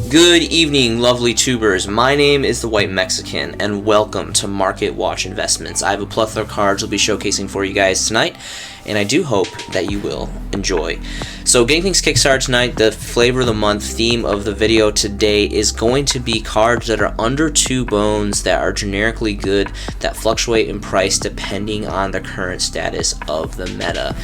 Good evening, lovely tubers. My name is the White Mexican, and welcome to Market Watch Investments. I have a plethora of cards I'll be showcasing for you guys tonight, and I do hope that you will enjoy. So, getting things kickstarted tonight, the flavor of the month theme of the video today is going to be cards that are under 2 bones, that are generically good, that fluctuate in price depending on the current status of the meta.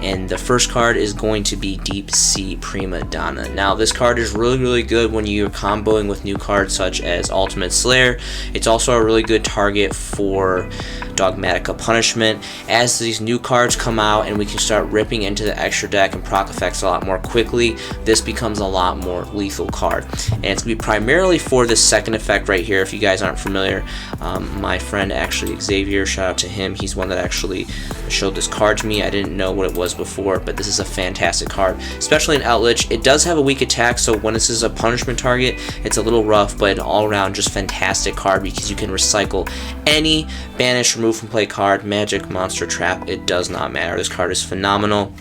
And the first card is going to be Deep Sea Prima Donna. Now, this card is really good when you're comboing with new cards such as Ultimate Slayer. It's also a really good target for Dogmatica Punishment. As these new cards come out and we can start ripping into the extra deck and proc effects a lot more quickly, this becomes a lot more lethal card. And it's going to be primarily for this second effect right here. If you guys aren't familiar, my friend actually Xavier, shout out to him, he's one that actually showed this card to me. I didn't know what it was before, but this is a fantastic card, especially in Outlich. It does have a weak attack, so when this is a punishment target, it's a little rough, but an all-around just fantastic card because you can recycle any banish, remove from play card, magic, monster, trap, it does not matter. This card is phenomenal.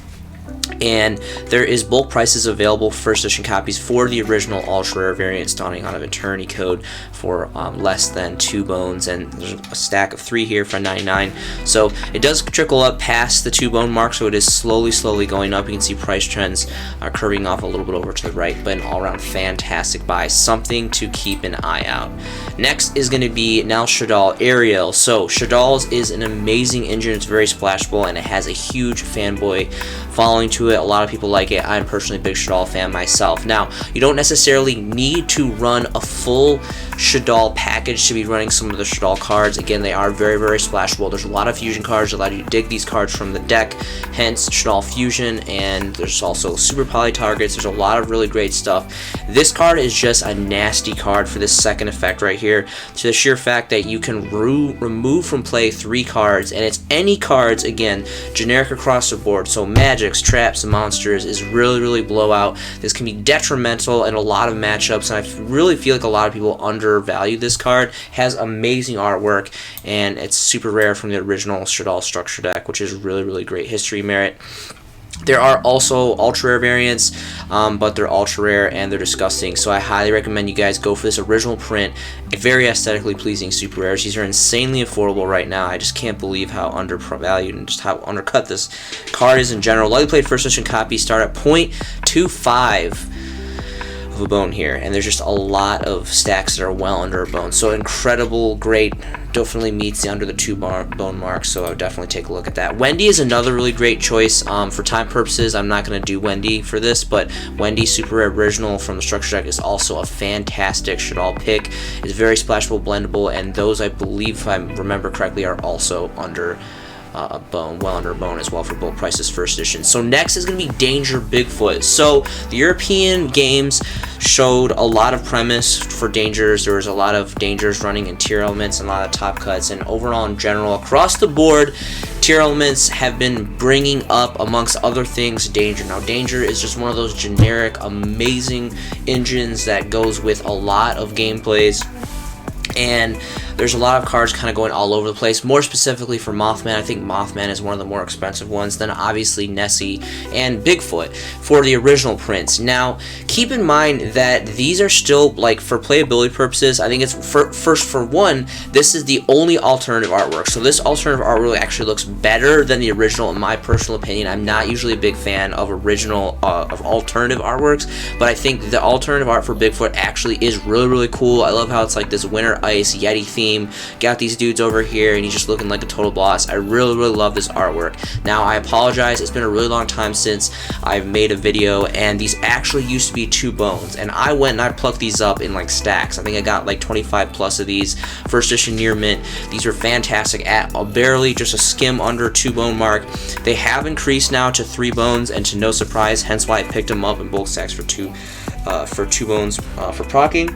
And there is bulk prices available, first edition copies for the original ultra rare variant starting on an eternity code for less than 2 bones, and there's a stack of 3 here for $99. So it does trickle up past the 2 bone mark, so it is slowly going up. You can see price trends are curving off a little bit over to the right, but an all-around fantastic buy, something to keep an eye out. Next is going to be now Shaddoll Ariel. So Shaddoll's is an amazing engine. It's very splashable and it has a huge fanboy following to it. A lot of people like it. I'm personally a big Shaddoll fan myself. Now, you don't necessarily need to run a full Shaddoll package to be running some of the Shaddoll cards. Again, they are very splashable. There's a lot of fusion cards that allow you to dig these cards from the deck, hence Shaddoll Fusion, and there's also super poly targets. There's a lot of really great stuff. This card is just a nasty card for this second effect right here, to the sheer fact that you can remove from play 3 cards, and it's any cards, again, generic across the board, so magics, traps, and monsters is really blowout. This can be detrimental in a lot of matchups, and I really feel like a lot of people undervalue this card. Has amazing artwork, and it's super rare from the original Shaddoll structure deck, which is really great history merit. There are also ultra rare variants, but they're ultra rare and they're disgusting, so I highly recommend you guys go for this original print. Very aesthetically pleasing super rares. These are insanely affordable right now. I just can't believe how undervalued and just how undercut this card is in general. Lightly played first edition copies start at 0.25 of a bone here, and there's just a lot of stacks that are well under a bone, so incredible, great, definitely meets the under the 2 bone mark, so I would definitely take a look at that. Wendy is another really great choice. For time purposes, I'm not going to do Wendy for this, but Wendy Super Rare Original from the structure deck is also a fantastic Shaddoll pick. It's very splashable, blendable, and those, I believe, if I remember correctly, are also under a bone, well under a bone as well for bulk prices first edition. So next is going to be Danger BigFoot. So the European games showed a lot of premise for dangers. There was a lot of dangers running in tier elements and a lot of top cuts, and overall in general across the board, tier elements have been bringing up, amongst other things, danger. Now danger is just one of those generic amazing engines that goes with a lot of gameplays, and there's a lot of cards kind of going all over the place. More specifically for Mothman, I think Mothman is one of the more expensive ones. Then obviously Nessie and BigFoot for the original prints. Now, keep in mind that these are still, like, for playability purposes, I think it's, for one, this is the only alternative artwork. So this alternative artwork actually looks better than the original, in my personal opinion. I'm not usually a big fan of original, of alternative artworks, but I think the alternative art for BigFoot actually is really cool. I love how it's like this Winter Ice Yeti theme. Got these dudes over here and he's just looking like a total boss. I really love this artwork. Now, I apologize, it's been a really long time since I've made a video, and these actually used to be 2 bones, and I went and I plucked these up in like stacks. I think I got like 25 plus of these first edition near mint. These are fantastic at barely just a skim under 2 bone mark. They have increased now to 3 bones, and to no surprise, hence why I picked them up in bulk stacks for 2 bones for procking.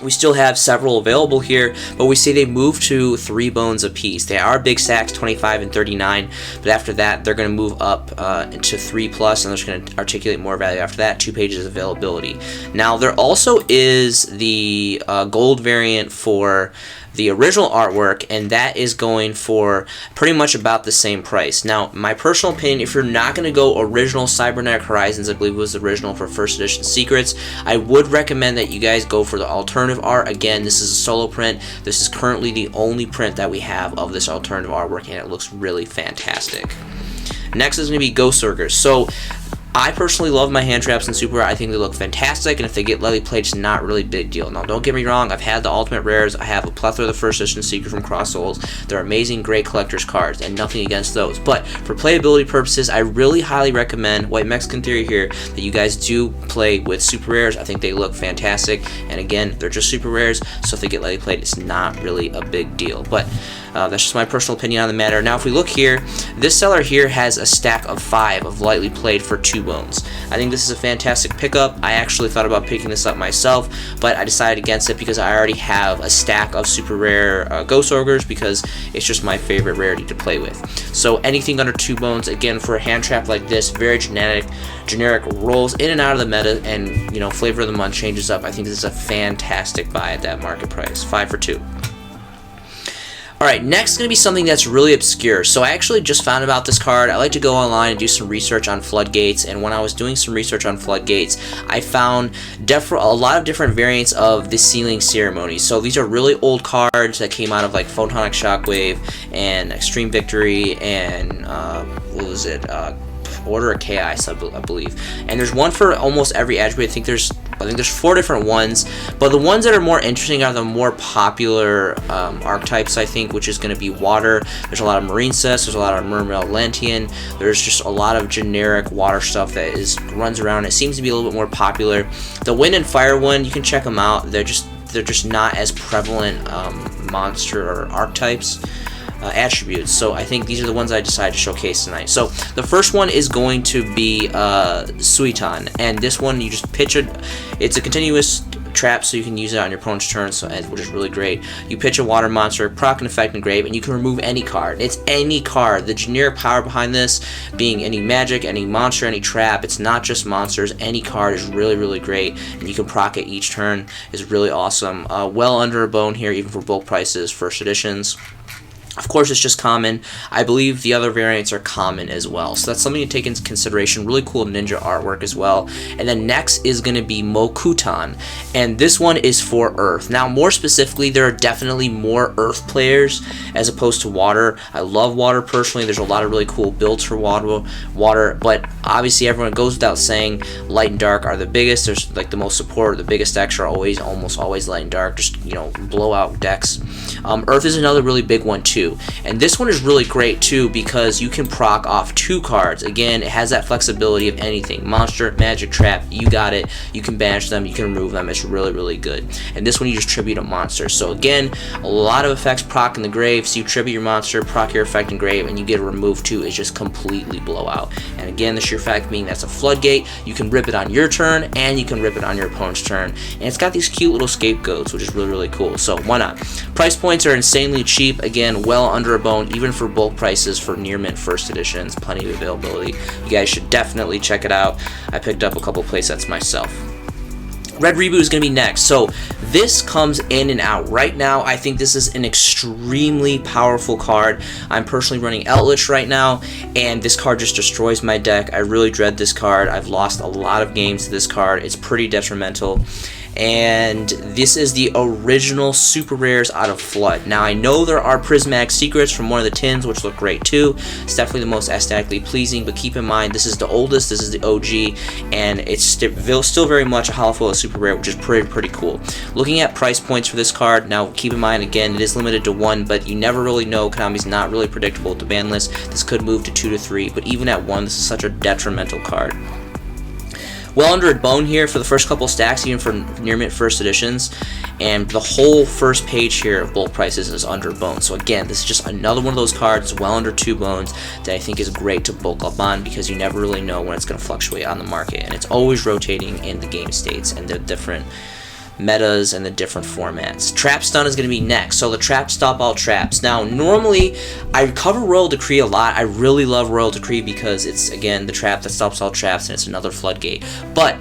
We still have several available here, but we see they move to 3 bones apiece. They are big stacks, 25 and 39, but after that, they're going to move up to 3 plus, and they're just going to articulate more value after that. 2 pages availability. Now, there also is the gold variant for the original artwork, and that is going for pretty much about the same price. Now, my personal opinion, if you're not going to go original Cybernetic Horizons, I believe it was the original for first edition Secrets, I would recommend that you guys go for the alternative art. Again, this is a solo print. This is currently the only print that we have of this alternative artwork, and it looks really fantastic. Next is going to be Ghost Circus. So I personally love my hand traps in Super Rare. I think they look fantastic, and if they get lightly played, it's not really a big deal. Now, don't get me wrong, I've had the Ultimate Rares, I have a plethora of the first edition Secret from Cross Souls. They're amazing, great collector's cards, and nothing against those. But for playability purposes, I really highly recommend White Mexican Theory here that you guys do play with Super Rares. I think they look fantastic, and again, they're just Super Rares, so if they get lightly played, it's not really a big deal. But that's just my personal opinion on the matter. Now, if we look here, this seller here has a stack of 5 of lightly played for 2 bones. I think this is a fantastic pickup. I actually thought about picking this up myself, but I decided against it because I already have a stack of super rare Ghost Ogres because it's just my favorite rarity to play with. So anything under 2 bones, again, for a hand trap like this, very generic, rolls in and out of the meta, and you know, flavor of the month changes up. I think this is a fantastic buy at that market price, 5 for 2. Alright, next is going to be something that's really obscure. So I actually just found about this card. I like to go online and do some research on Floodgates, and when I was doing some research on Floodgates, I found a lot of different variants of the Sealing Ceremony. So these are really old cards that came out of like Photonic Shockwave and Extreme Victory and what was it? Order of Chaos, I believe. And there's one for almost every attribute. I think there's 4 different ones, but the ones that are more interesting are the more popular archetypes, I think, which is going to be water. There's a lot of Marine Cess, there's a lot of Mermaid Atlantean, there's just a lot of generic water stuff that runs around. It seems to be a little bit more popular. The Wind and Fire one, you can check them out. They're just not as prevalent monster or archetypes. Attributes. So I think these are the ones I decided to showcase tonight. So the first one is going to be Suiton, and this one you just pitch it. It's a continuous trap, so you can use it on your opponent's turn, which is really great. You pitch a water monster, proc an effect, and grave, and you can remove any card. It's any card. The generic power behind this being any magic, any monster, any trap. It's not just monsters. Any card is really, really great, and you can proc it each turn. Is really awesome. Well under a bone here, even for bulk prices, first editions. Of course, it's just common. I believe the other variants are common as well, so that's something to take into consideration. Really cool ninja artwork as well. And then next is going to be Mokuton, and this one is for Earth. Now, more specifically, there are definitely more Earth players as opposed to water. I love water personally. There's a lot of really cool builds for water, but obviously everyone goes without saying light and dark are the biggest. There's like the most support. The biggest decks are almost always light and dark, just, you know, blowout decks. Earth is another really big one too. And this one is really great too because you can proc off 2 cards. Again, it has that flexibility of anything. Monster, magic, trap, you got it. You can banish them, you can remove them. It's really, really good. And this one you just tribute a monster. So again, a lot of effects proc in the grave. So you tribute your monster, proc your effect in grave, and you get a remove 2. It's just completely blowout. And again, the sheer fact being that's a Floodgate. You can rip it on your turn, and you can rip it on your opponent's turn. And it's got these cute little scapegoats, which is really, really cool. So why not? Price points are insanely cheap. Again, well under a bone, even for bulk prices for near mint first editions. Plenty of availability. You guys should definitely check it out. I picked up a couple playsets myself. Red Reboot is going to be next. So this comes in and out. Right now, I think this is an extremely powerful card. I'm personally running Outlich right now, and this card just destroys my deck. I really dread this card. I've lost a lot of games to this card. It's pretty detrimental. And this is the original super rares out of Flood. Now, I know there are prismatic secrets from one of the tins, which look great too. It's definitely the most aesthetically pleasing, but keep in mind, this is the oldest, this is the OG, and it's still very much a holofoil super rare, which is pretty cool. Looking at price points for this card, now keep in mind, again, it is limited to 1, but you never really know. Konami's not really predictable with the ban list. This could move to 2 to 3, but even at 1, this is such a detrimental card. Well under a bone here for the first couple stacks, even for near mint first editions, and the whole first page here of bulk prices is under a bone. So again, this is just another one of those cards well under 2 bones that I think is great to bulk up on because you never really know when it's going to fluctuate on the market, and it's always rotating in the game states and the different metas and the different formats. Trap Stun is going to be next. So the trap stop all traps. Now, normally I cover Royal Decree a lot. I really love Royal Decree because it's, again, the trap that stops all traps, and it's another Floodgate. But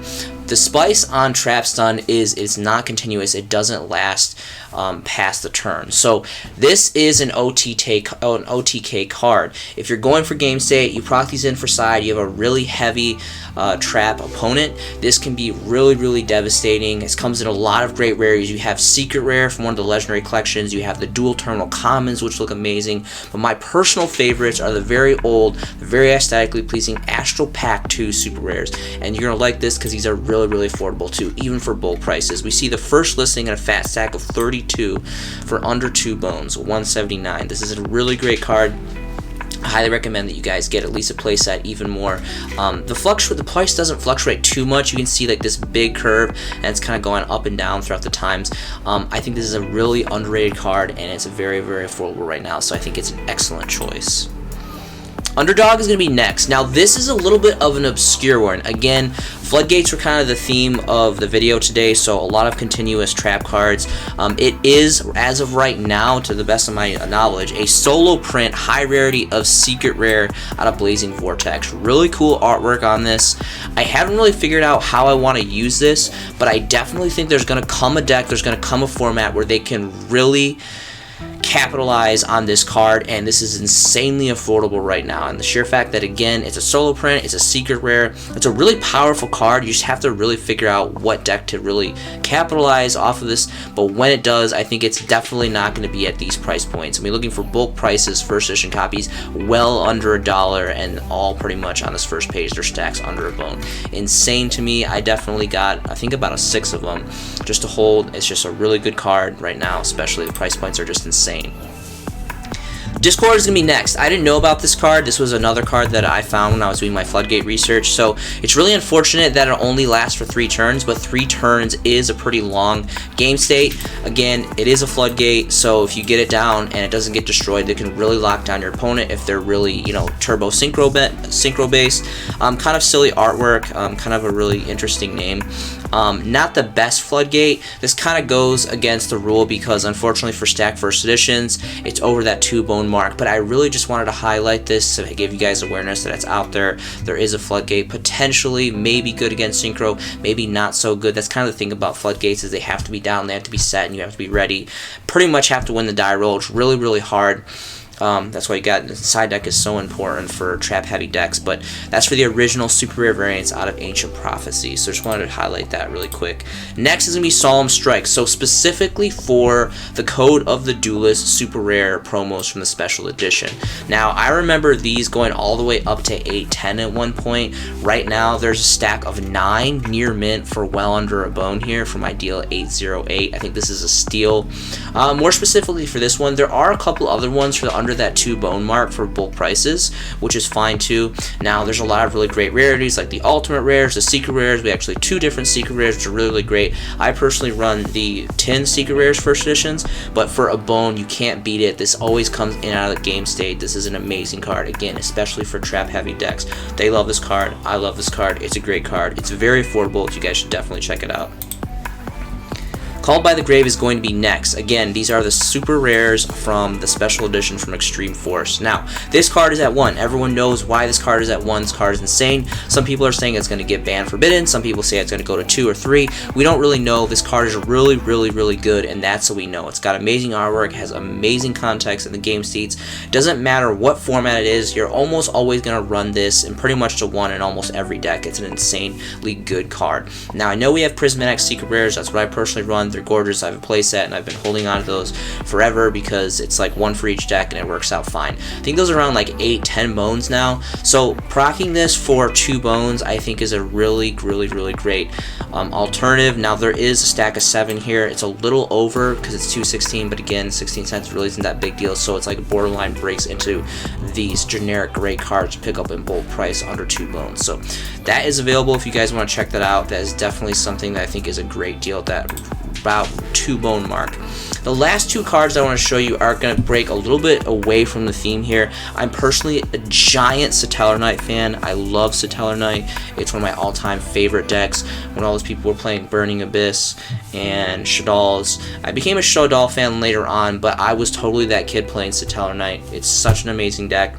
The spice on Trap Stun is it's not continuous. It doesn't last past the turn. So this is an OTK card. If you're going for game state, you proc these in for side, you have a really heavy trap opponent, this can be really, really devastating. It comes in a lot of great rares. You have Secret Rare from one of the legendary collections. You have the dual terminal commons, which look amazing. But my personal favorites are the very old, very aesthetically pleasing Astral Pack 2 super rares. And you're going to like this because these are really, really affordable too, even for bulk prices. We see the first listing in a fat stack of 32 for under 2 bones, 179. This is a really great card. I highly recommend that you guys get at least a playset, even more. The price doesn't fluctuate too much. You can see like this big curve, and it's kind of going up and down throughout the times. I think this is a really underrated card, and it's very, very affordable right now, so I think it's an excellent choice. Underdog is going to be next. Now, this is a little bit of an obscure one. Again, Floodgates were kind of the theme of the video today, so a lot of continuous trap cards. It is, as of right now, to the best of my knowledge, a solo print, high rarity of Secret Rare out of Blazing Vortex. Really cool artwork on this. I haven't really figured out how I want to use this, but I definitely think there's going to come a deck, there's going to come a format where they can really capitalize on this card, and this is insanely affordable right now. And the sheer fact that, again, it's a solo print, it's a secret rare, it's a really powerful card. You just have to really figure out what deck to really capitalize off of this, but when it does, I think it's definitely not going to be at these price points. I mean, looking for bulk prices, first edition copies, well under $1, and all pretty much on this first page, their stacks under a bone. Insane to me. I definitely got, I think, about 6 of them just to hold. It's just a really good card right now, especially the price points are just insane. Discord is going to be next. I didn't know about this card. This was another card that I found when I was doing my Floodgate research, so it's really unfortunate that it only lasts for 3 turns, but 3 turns is a pretty long game state. Again, it is a Floodgate, so if you get it down and it doesn't get destroyed, they can really lock down your opponent if they're really, you know, turbo synchro based. Kind of silly artwork, kind of a really interesting name. Not the best Floodgate. This kind of goes against the rule because, unfortunately, for stack first editions, it's over that 2 bone mark. But I really just wanted to highlight this to give you guys awareness that it's out there. There is a Floodgate, potentially maybe good against synchro, maybe not so good. That's kind of the thing about Floodgates, is they have to be down, they have to be set, and you have to be ready. Pretty much have to win the die roll. It's really, really hard. That's why you got the side deck is so important for trap heavy decks, but that's for the original super rare variants out of Ancient Prophecy. So just wanted to highlight that really quick. Next is going to be Solemn Strike. So specifically for the Code of the Duelist super rare promos from the special edition. Now, I remember these going all the way up to 810 at one point. Right now there's a stack of 9 near mint for well under a bone here from Ideal 808. I think this is a steal. More specifically for this one, there are a couple other ones for the under that 2 bone mark for bulk prices, which is fine too. Now, there's a lot of really great rarities like the ultimate rares, the secret rares. We actually 2 different secret rares, which are really, really great. I personally run the 10 secret rares first editions, but for a bone, you can't beat it. This always comes in out of the game state. This is an amazing card, again, especially for trap heavy decks. They love this card. I love this card. It's a great card. It's very affordable. You guys should definitely check it out. Called by the Grave is going to be next. Again, these are the super rares from the special edition from Extreme Force. Now, this card is at 1. Everyone knows why this card is at 1. This card is insane. Some people are saying it's going to get banned forbidden. Some people say it's going to go to 2 or 3. We don't really know. This card is really, really, really good, and that's what we know. It's got amazing artwork, has amazing context in the game seats. Doesn't matter what format it is, you're almost always going to run this in pretty much to 1 in almost every deck. It's an insanely good card. Now, I know we have Prismatic secret rares. That's what I personally run. They're gorgeous. I have a playset, and I've been holding on to those forever because it's like 1 for each deck, and it works out fine. I think those are around like 8-10 bones now. So proccing this for 2 bones, I think, is a really, really, really great alternative. Now, there is a stack of 7 here. It's a little over because it's 216, but again, 16 cents really isn't that big deal. So it's like borderline breaks into these generic great cards to pick up in bulk price under 2 bones. So that is available if you guys want to check that out. That is definitely something that I think is a great deal at that about 2 bone mark. The last 2 cards I want to show you are going to break a little bit away from the theme here. I'm personally a giant Satellarknight fan. I love Satellarknight. It's one of my all-time favorite decks. When all those people were playing Burning Abyss and Shaddolls, I became a Shaddoll fan later on, but I was totally that kid playing Satellarknight. It's such an amazing deck.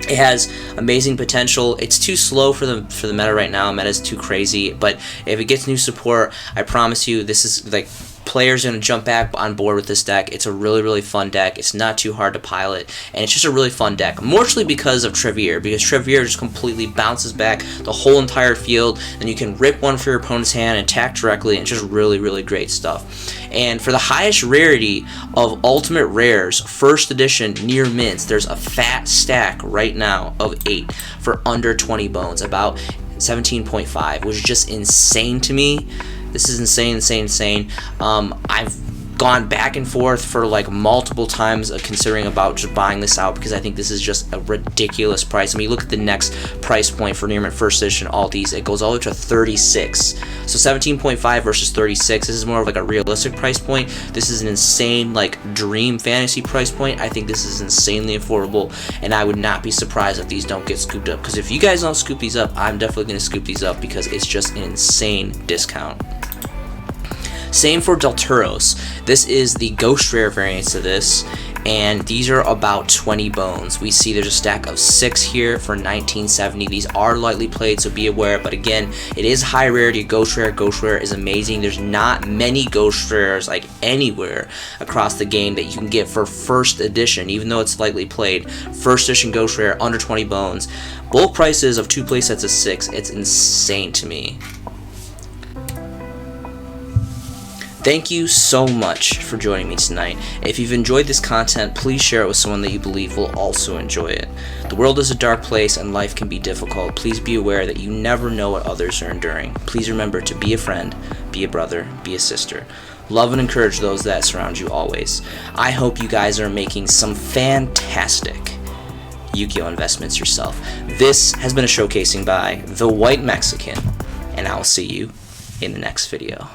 It has amazing potential. It's too slow for the meta right now. Meta is too crazy, but if it gets new support, I promise you, this is like, players are going to jump back on board with this deck. It's a really, really fun deck. It's not too hard to pilot, and it's just a really fun deck. Mostly because of Trivier, because Trivier just completely bounces back the whole entire field, and you can rip one for your opponent's hand and attack directly, and it's just really, really great stuff. And for the highest rarity of Ultimate Rares, first edition near mints, there's a fat stack right now of 8 for under 20 bones, about 17.5, which is just insane to me. This is insane. I've gone back and forth for like multiple times considering about just buying this out, because I think this is just a ridiculous price. I mean, look at the next price point for near mint first edition Altis. It goes all the way to 36. So 17.5 versus 36. This is more of like a realistic price point. This is an insane, like, dream fantasy price point. I think this is insanely affordable, and I would not be surprised if these don't get scooped up, because if you guys don't scoop these up, I'm definitely going to scoop these up, because it's just an insane discount. Same for Delturos. This is the Ghost Rare variants of this, and these are about 20 bones. We see there's a stack of 6 here for 1970. These are lightly played, so be aware, but again, it is high rarity Ghost Rare. Ghost Rare is amazing. There's not many Ghost Rares like anywhere across the game that you can get for first edition, even though it's lightly played. First edition Ghost Rare, under 20 bones. Bulk prices of 2 playsets of 6. It's insane to me. Thank you so much for joining me tonight. If you've enjoyed this content, please share it with someone that you believe will also enjoy it. The world is a dark place and life can be difficult. Please be aware that you never know what others are enduring. Please remember to be a friend, be a brother, be a sister. Love and encourage those that surround you always. I hope you guys are making some fantastic Yu-Gi-Oh! Investments yourself. This has been a showcasing by The White Mexican, and I'll see you in the next video.